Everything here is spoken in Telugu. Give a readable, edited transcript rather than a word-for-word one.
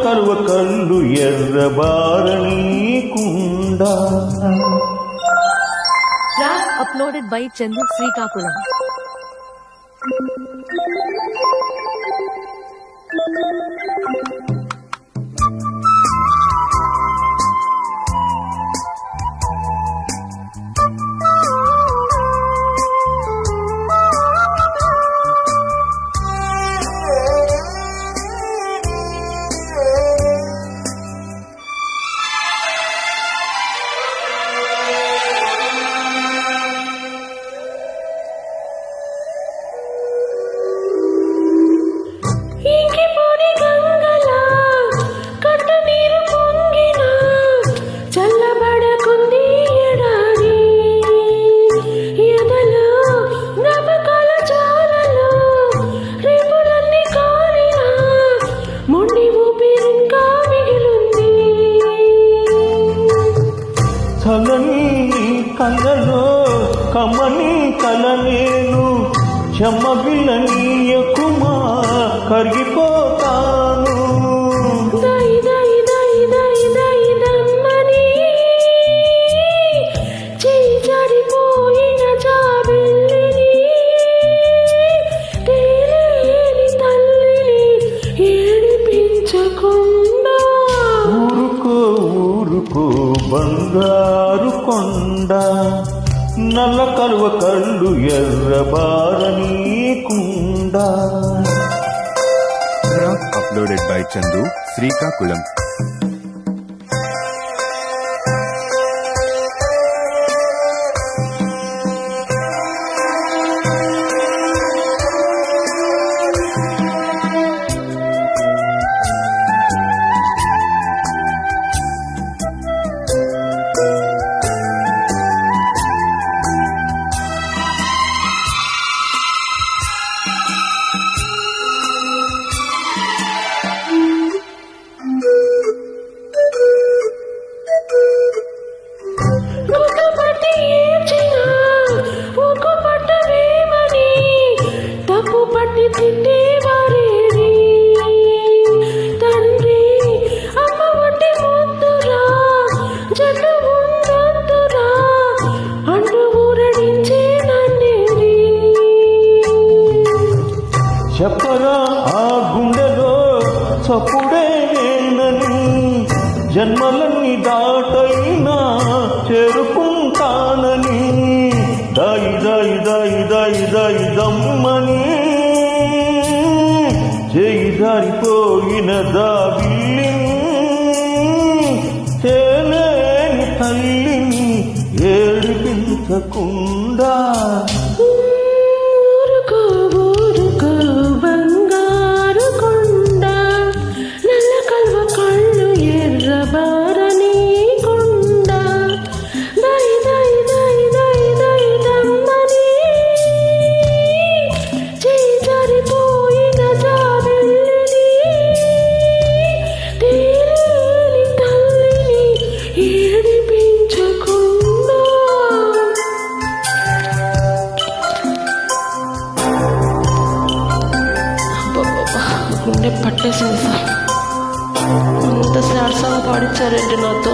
కలువ కళ్ళు ఎర్రబారనీకుండా. Track uploaded by Chandu Srikakulam. చలని కళ్ళలో కమ్మని కలనేను చెమ్మగిల్లనీయకుమా కరిగిపోతాను. ఊరుకో బంగారు కొండ నల్ల కలువ కళ్ళు ఎర్రబారనీకుండా. Uploaded by Chandu Srikakulam. చెప్పరా ఆ గుండెలో చప్పుడే లేనని జన్మలన్నీ దాటైనా చేరుకుంటానని. దాయి దాయి దాయి దాయి దాయి దమ్మని చేయి దారిపోయిన దావిల్లిని తేలేని తల్లిని ఏడిపించకుండా. గుండె పట్టేసింది సార్. అంత సాడ్ సాంగ్ పాడించారండి నాతో.